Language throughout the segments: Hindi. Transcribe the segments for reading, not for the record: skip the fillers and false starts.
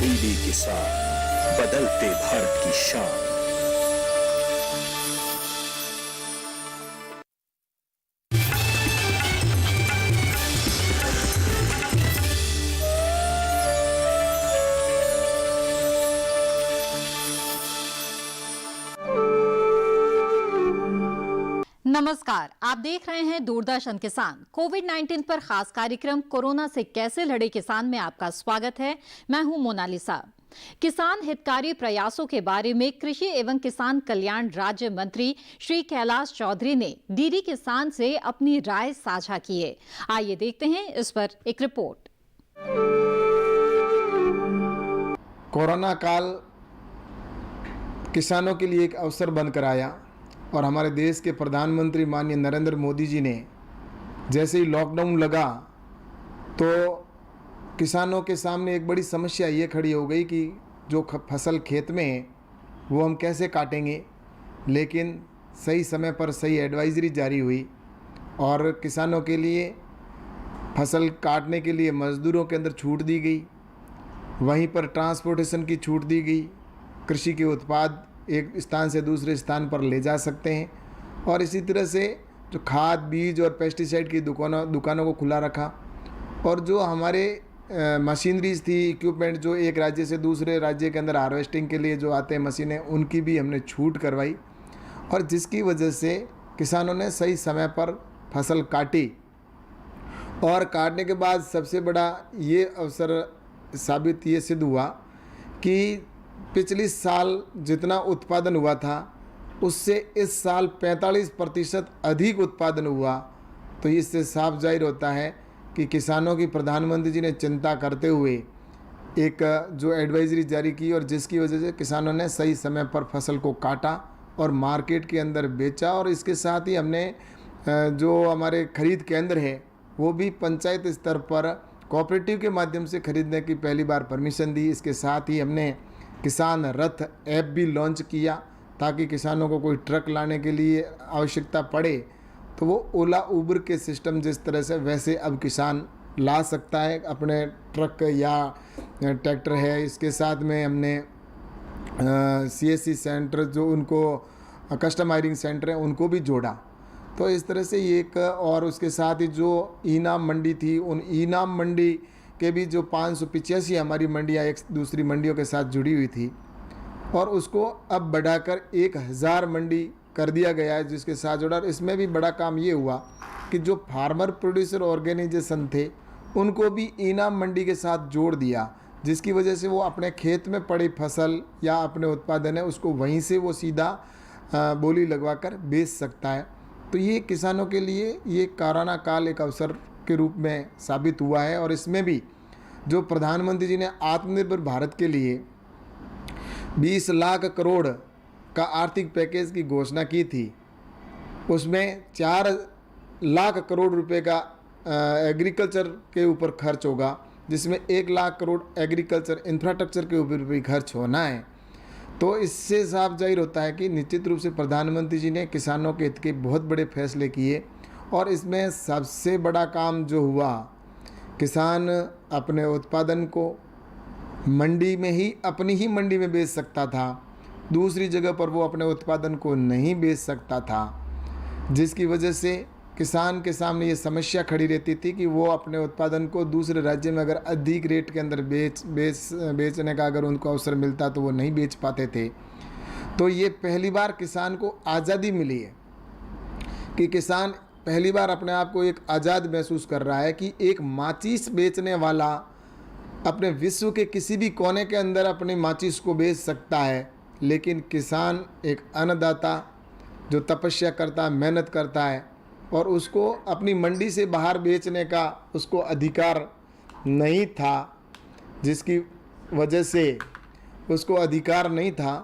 डीडी किसान, बदलते भारत की शान। नमस्कार, आप देख रहे हैं दूरदर्शन किसान। कोविड-19 पर खास कार्यक्रम कोरोना से कैसे लड़े किसान में आपका स्वागत है। मैं हूं मोनालिसा। किसान हितकारी प्रयासों के बारे में कृषि एवं किसान कल्याण राज्य मंत्री श्री कैलाश चौधरी ने डीडी किसान से अपनी राय साझा की है। आइए देखते हैं इस पर एक रिपोर्ट। कोरोना काल किसानों के लिए एक अवसर बनकर आया और हमारे देश के प्रधानमंत्री माननीय नरेंद्र मोदी जी ने जैसे ही लॉकडाउन लगा तो किसानों के सामने एक बड़ी समस्या ये खड़ी हो गई कि जो फसल खेत में है वो हम कैसे काटेंगे। लेकिन सही समय पर सही एडवाइजरी जारी हुई और किसानों के लिए फसल काटने के लिए मज़दूरों के अंदर छूट दी गई, वहीं पर ट्रांसपोर्टेशन की छूट दी गई। कृषि के उत्पाद एक स्थान से दूसरे स्थान पर ले जा सकते हैं और इसी तरह से जो खाद बीज और पेस्टिसाइड की दुकानों को खुला रखा और जो हमारे मशीनरीज थी, इक्विपमेंट जो एक राज्य से दूसरे राज्य के अंदर हार्वेस्टिंग के लिए जो आते हैं मशीनें, उनकी भी हमने छूट करवाई और जिसकी वजह से किसानों ने सही समय पर फसल काटी। और काटने के बाद सबसे बड़ा ये अवसर साबित ये सिद्ध हुआ कि पिछले साल जितना उत्पादन हुआ था उससे इस साल 45% अधिक उत्पादन हुआ। तो इससे साफ जाहिर होता है कि किसानों की प्रधानमंत्री जी ने चिंता करते हुए एक जो एडवाइजरी जारी की और जिसकी वजह से किसानों ने सही समय पर फसल को काटा और मार्केट के अंदर बेचा। और इसके साथ ही हमने जो हमारे खरीद केंद्र है वो भी पंचायत स्तर पर कोऑपरेटिव के माध्यम से खरीदने की पहली बार परमिशन दी। इसके साथ ही हमने किसान रथ ऐप भी लॉन्च किया ताकि किसानों को कोई ट्रक लाने के लिए आवश्यकता पड़े तो वो ओला उबर के सिस्टम जिस तरह से वैसे अब किसान ला सकता है अपने ट्रक या ट्रैक्टर है। इसके साथ में हमने CSC सेंटर जो उनको कस्टमाइजिंग सेंटर है उनको भी जोड़ा। तो इस तरह से ये एक और उसके साथ ही जो ईनाम मंडी थी उन ईनाम मंडी के भी जो 585 हमारी मंडियाँ एक दूसरी मंडियों के साथ जुड़ी हुई थी और उसको अब बढ़ाकर 1000 मंडी कर दिया गया है जिसके साथ जोड़ा। और इसमें भी बड़ा काम ये हुआ कि जो फार्मर प्रोड्यूसर ऑर्गेनाइजेशन थे उनको भी इनाम मंडी के साथ जोड़ दिया, जिसकी वजह से वो अपने खेत में पड़ी फसल या अपने उत्पादन है उसको वहीं से वो सीधा बोली लगवा कर बेच सकता है। तो ये किसानों के लिए ये कोरोना काल एक अवसर के रूप में साबित हुआ है। और इसमें भी जो प्रधानमंत्री जी ने आत्मनिर्भर भारत के लिए 20 लाख करोड़ का आर्थिक पैकेज की घोषणा की थी, उसमें 4 लाख करोड़ रुपए का एग्रीकल्चर के ऊपर खर्च होगा, जिसमें 1 लाख करोड़ एग्रीकल्चर इंफ्रास्ट्रक्चर के ऊपर भी खर्च होना है। तो इससे साफ जाहिर होता है कि निश्चित रूप से प्रधानमंत्री जी ने किसानों के हित के बहुत बड़े फैसले किए। और इसमें सबसे बड़ा काम जो हुआ, किसान अपने उत्पादन को मंडी में ही अपनी ही मंडी में बेच सकता था, दूसरी जगह पर वो अपने उत्पादन को नहीं बेच सकता था, जिसकी वजह से किसान के सामने ये समस्या खड़ी रहती थी कि वो अपने उत्पादन को दूसरे राज्य में अगर अधिक रेट के अंदर बेचने का अगर उनको अवसर मिलता तो वो नहीं बेच पाते थे। तो ये पहली बार किसान को आज़ादी मिली है कि किसान पहली बार अपने आप को एक आज़ाद महसूस कर रहा है कि एक माचिस बेचने वाला अपने विश्व के किसी भी कोने के अंदर अपनी माचिस को बेच सकता है, लेकिन किसान एक अन्नदाता जो तपस्या करता है, मेहनत करता है और उसको अपनी मंडी से बाहर बेचने का उसको अधिकार नहीं था, जिसकी वजह से उसको अधिकार नहीं था।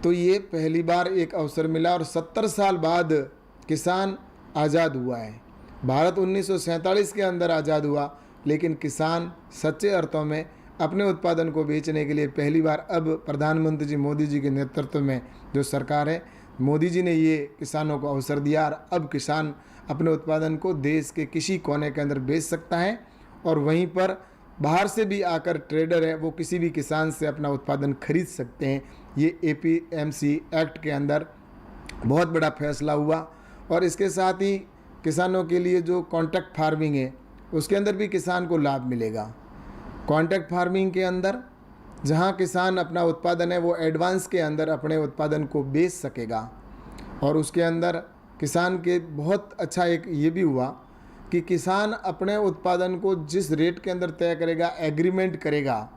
तो ये पहली बार एक अवसर मिला और 70 साल बाद किसान आज़ाद हुआ है। भारत 1947 के अंदर आज़ाद हुआ, लेकिन किसान सच्चे अर्थों में अपने उत्पादन को बेचने के लिए पहली बार अब प्रधानमंत्री जी मोदी जी के नेतृत्व में जो सरकार है, मोदी जी ने ये किसानों को अवसर दिया और अब किसान अपने उत्पादन को देश के किसी कोने के अंदर बेच सकता है और वहीं पर बाहर से भी आकर ट्रेडर है वो किसी भी किसान से अपना उत्पादन खरीद सकते हैं। ये APMC एक्ट के अंदर बहुत बड़ा फैसला हुआ। और इसके साथ ही किसानों के लिए जो कॉन्ट्रैक्ट फार्मिंग है उसके अंदर भी किसान को लाभ मिलेगा। कॉन्ट्रैक्ट फार्मिंग के अंदर जहां किसान अपना उत्पादन है वो एडवांस के अंदर अपने उत्पादन को बेच सकेगा। और उसके अंदर किसान के बहुत अच्छा एक ये भी हुआ कि किसान अपने उत्पादन को जिस रेट के अंदर तय करेगा, एग्रीमेंट करेगा,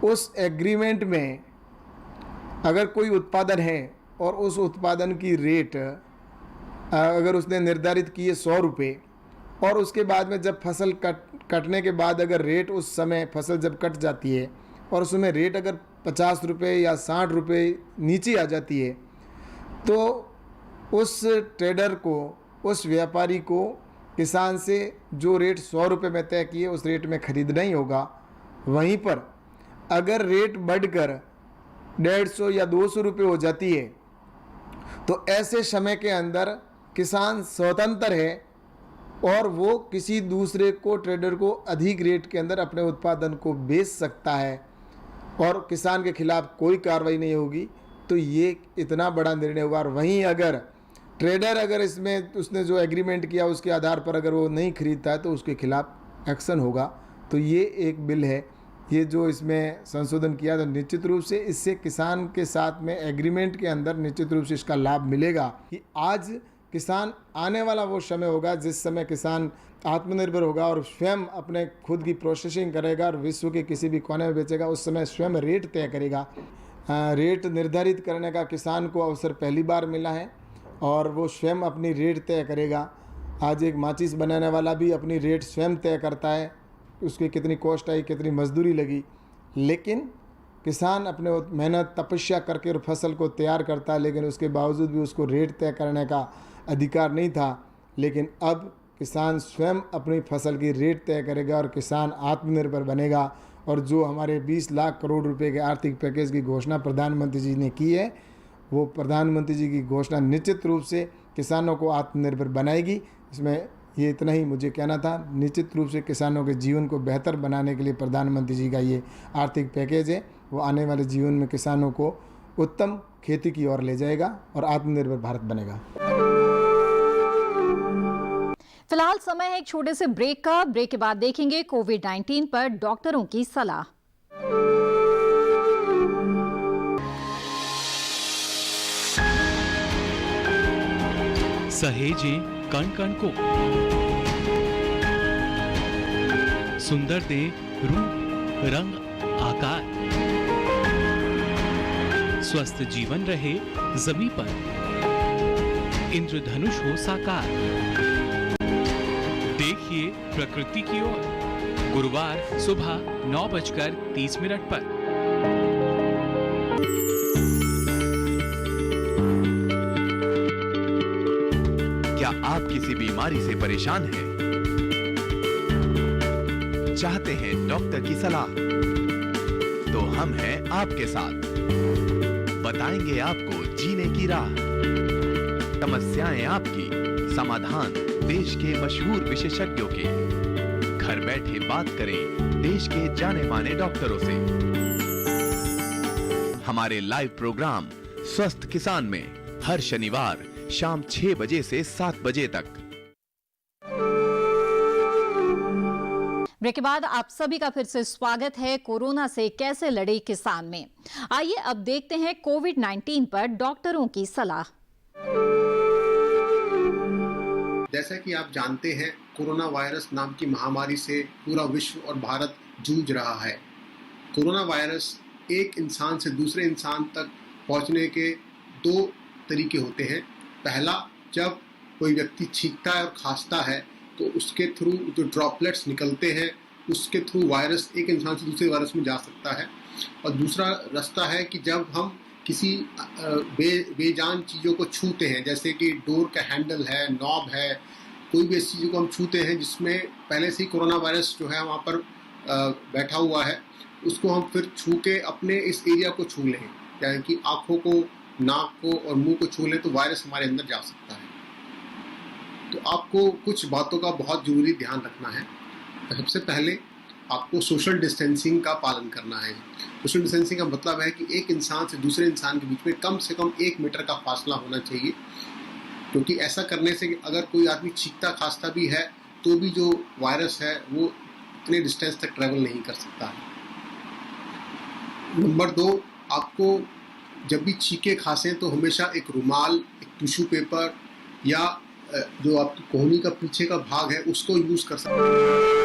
उस एग्रीमेंट में अगर कोई उत्पादन है और उस उत्पादन की रेट अगर उसने निर्धारित की है 100 रुपये और उसके बाद में जब फसल कटने के बाद अगर रेट उस समय फसल जब कट जाती है और उसमें रेट अगर 50 रुपये या 60 रुपये नीचे आ जाती है तो उस ट्रेडर को, उस व्यापारी को किसान से जो रेट 100 रुपये में तय किए उस रेट में खरीदना ही होगा। वहीं पर अगर रेट बढ़कर 150 या 200 रुपये हो जाती है तो ऐसे समय के अंदर किसान स्वतंत्र है और वो किसी दूसरे को, ट्रेडर को अधिक रेट के अंदर अपने उत्पादन को बेच सकता है और किसान के खिलाफ कोई कार्रवाई नहीं होगी। तो ये इतना बड़ा निर्णय हुआ। और वहीं अगर ट्रेडर अगर इसमें उसने जो एग्रीमेंट किया उसके आधार पर अगर वो नहीं खरीदता है तो उसके खिलाफ एक्शन होगा। तो ये एक बिल है, ये जो इसमें संशोधन किया तो निश्चित रूप से इससे किसान के साथ में एग्रीमेंट के अंदर निश्चित रूप से इसका लाभ मिलेगा कि आज किसान, आने वाला वो समय होगा जिस समय किसान आत्मनिर्भर होगा और स्वयं अपने खुद की प्रोसेसिंग करेगा और विश्व के किसी भी कोने में बेचेगा। उस समय स्वयं रेट तय करेगा। रेट निर्धारित करने का किसान को अवसर पहली बार मिला है और वो स्वयं अपनी रेट तय करेगा। आज एक माचिस बनाने वाला भी अपनी रेट स्वयं तय करता है, उसकी कितनी कॉस्ट आई, कितनी मजदूरी लगी, लेकिन किसान अपने मेहनत तपस्या करके और फसल को तैयार करता है, लेकिन उसके बावजूद भी उसको रेट तय करने का अधिकार नहीं था। लेकिन अब किसान स्वयं अपनी फसल की रेट तय करेगा और किसान आत्मनिर्भर बनेगा। और जो हमारे 20 लाख करोड़ रुपए के आर्थिक पैकेज की घोषणा प्रधानमंत्री जी ने की है, वो प्रधानमंत्री जी की घोषणा निश्चित रूप से किसानों को आत्मनिर्भर बनाएगी। इसमें ये इतना ही मुझे कहना था। निश्चित रूप से किसानों के जीवन को बेहतर बनाने के लिए प्रधानमंत्री जी का ये आर्थिक पैकेज है, वो आने वाले जीवन में किसानों को उत्तम खेती की ओर ले जाएगा और आत्मनिर्भर भारत बनेगा। फिलहाल समय है एक छोटे से ब्रेक का। ब्रेक के बाद देखेंगे कोविड-19 पर डॉक्टरों की सलाह। सहेजें कण कण को, सुंदर दे रूप रंग आकार, स्वस्थ जीवन रहे जमीन पर, इंद्रधनुष हो साकार। देखिए प्रकृति की ओर, गुरुवार सुबह 9:30 पर। क्या आप किसी बीमारी से परेशान हैं? चाहते हैं डॉक्टर की सलाह? तो हम हैं आपके साथ, बताएंगे आपको जीने की राह। समस्याएं आपकी, समाधान देश के मशहूर विशेषज्ञों के। घर बैठे बात करें देश के जाने माने डॉक्टरों से। हमारे लाइव प्रोग्राम स्वस्थ किसान में हर शनिवार शाम 6 बजे से 7 बजे तक। ब्रेक के बाद आप सभी का फिर से स्वागत है। कोरोना से कैसे लड़े किसान में, आइए अब देखते हैं कोविड-19 पर डॉक्टरों की सलाह। जैसा कि आप जानते हैं, कोरोना वायरस नाम की महामारी से पूरा विश्व और भारत जूझ रहा है। कोरोना वायरस एक इंसान से दूसरे इंसान तक पहुंचने के 2 तरीके होते हैं। पहला, जब कोई व्यक्ति छींकता है और खांसता है तो उसके थ्रू जो ड्रॉपलेट्स निकलते हैं उसके थ्रू वायरस एक इंसान से दूसरे वायरस में जा सकता है। और दूसरा रास्ता है कि जब हम किसी बेजान चीज़ों को छूते हैं, जैसे कि डोर का हैंडल है, नॉब है, कोई भी ऐसी चीज़ों को हम छूते हैं जिसमें पहले से ही कोरोना वायरस जो है वहाँ पर बैठा हुआ है, उसको हम फिर छू के अपने इस एरिया को छू लें, यानी कि आँखों को, नाक को और मुंह को छू लें, तो वायरस हमारे अंदर जा सकता है। तो आपको कुछ बातों का बहुत ज़रूरी ध्यान रखना है। सबसे पहले आपको सोशल डिस्टेंसिंग का पालन करना है। सोशल डिस्टेंसिंग का मतलब है कि एक इंसान से दूसरे इंसान के बीच में कम से कम 1 मीटर का फासला होना चाहिए, क्योंकि ऐसा करने से अगर कोई आदमी छींकता खांसता भी है तो भी जो वायरस है वो इतने डिस्टेंस तक ट्रैवल नहीं कर सकता है। नंबर 2, आपको जब भी छींके खांसें तो हमेशा एक रुमाल, एक टिश्यू पेपर या जो आपकी कोहनी का पीछे का भाग है उसको यूज कर सकते हैं।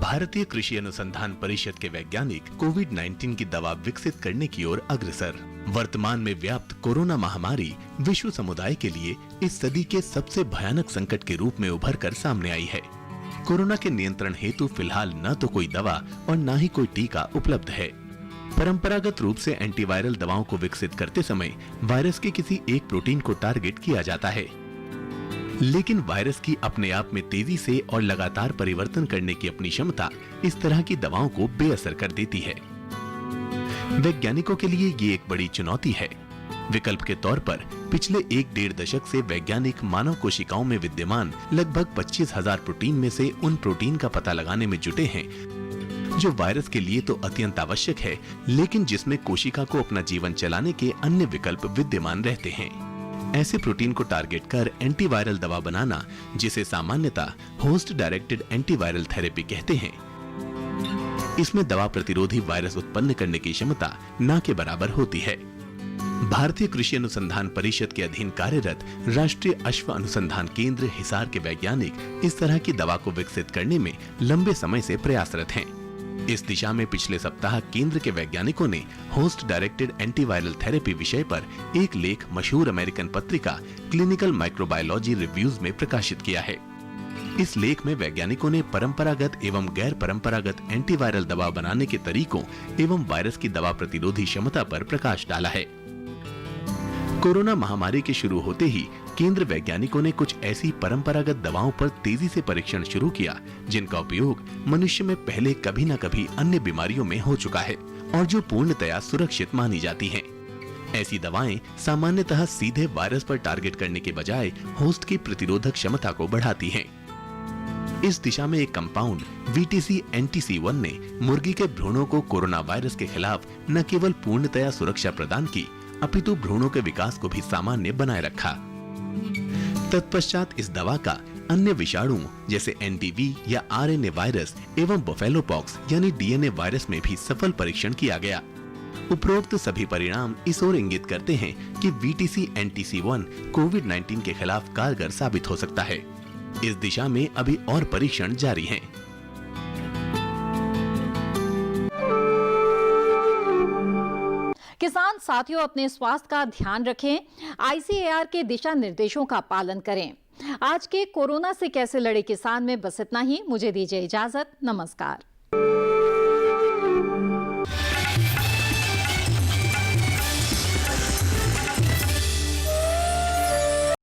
भारतीय कृषि अनुसंधान परिषद के वैज्ञानिक कोविड-19 की दवा विकसित करने की ओर अग्रसर। वर्तमान में व्याप्त कोरोना महामारी विश्व समुदाय के लिए इस सदी के सबसे भयानक संकट के रूप में उभर कर सामने आई है। कोरोना के नियंत्रण हेतु फिलहाल न तो कोई दवा और न ही कोई टीका उपलब्ध है। परंपरागत रूप से एंटीवायरल दवाओं को विकसित करते समय वायरस के किसी एक प्रोटीन को टारगेट किया जाता है, लेकिन वायरस की अपने आप में तेजी से और लगातार परिवर्तन करने की अपनी क्षमता इस तरह की दवाओं को बेअसर कर देती है। वैज्ञानिकों के लिए ये एक बड़ी चुनौती है। विकल्प के तौर पर पिछले 1-1.5 दशक से वैज्ञानिक मानव कोशिकाओं में विद्यमान लगभग 25,000 प्रोटीन में से उन प्रोटीन का पता लगाने में जुटे हैं जो वायरस के लिए तो अत्यंत आवश्यक है, लेकिन जिसमें कोशिका को अपना जीवन चलाने के अन्य विकल्प विद्यमान रहते हैं। ऐसे प्रोटीन को टारगेट कर एंटीवायरल दवा बनाना, जिसे सामान्यतः होस्ट डायरेक्टेड एंटीवायरल थेरेपी कहते हैं, इसमें दवा प्रतिरोधी वायरस उत्पन्न करने की क्षमता न के बराबर होती है। भारतीय कृषि अनुसंधान परिषद के अधीन कार्यरत राष्ट्रीय अश्व अनुसंधान केंद्र हिसार के वैज्ञानिक इस तरह की दवा को विकसित करने में लंबे समय से प्रयासरत हैं। इस दिशा में पिछले सप्ताह केंद्र के वैज्ञानिकों ने होस्ट डायरेक्टेड एंटीवायरल थेरेपी विषय पर एक लेख मशहूर अमेरिकन पत्रिका क्लिनिकल माइक्रोबायोलॉजी रिव्यूज में प्रकाशित किया है। इस लेख में वैज्ञानिकों ने परंपरागत एवं गैर परंपरागत एंटीवायरल दवा बनाने के तरीकों एवं वायरस की दवा प्रतिरोधी क्षमता पर प्रकाश डाला है। कोरोना महामारी के शुरू होते ही केंद्र वैज्ञानिकों ने कुछ ऐसी परंपरागत दवाओं पर तेजी से परीक्षण शुरू किया जिनका उपयोग मनुष्य में पहले कभी न कभी अन्य बीमारियों में हो चुका है और जो पूर्णतया सुरक्षित मानी जाती हैं। ऐसी दवाएं सामान्यतः सीधे वायरस पर टारगेट करने के बजाय होस्ट की प्रतिरोधक क्षमता को बढ़ाती हैं। इस दिशा में एक कंपाउंड VTC-NTC1 ने मुर्गी के भ्रूणों को कोरोना वायरस के खिलाफ न केवल पूर्णतया सुरक्षा प्रदान की, अपितु भ्रूणों के विकास को भी सामान्य बनाए रखा। तत्पश्चात इस दवा का अन्य विषाणुओं जैसे NDV या RNA वायरस एवं बफेलोपॉक्स यानी DNA वायरस में भी सफल परीक्षण किया गया। उपरोक्त सभी परिणाम इस ओर इंगित करते हैं कि VTC-NTC1 कोविड-19 के खिलाफ कारगर साबित हो सकता है। इस दिशा में अभी और परीक्षण जारी हैं। किसान साथियों, अपने स्वास्थ्य का ध्यान रखें, ICAR के दिशा निर्देशों का पालन करें। आज के कोरोना से कैसे लड़े किसान में बस इतना ही। मुझे दीजिए इजाजत। नमस्कार।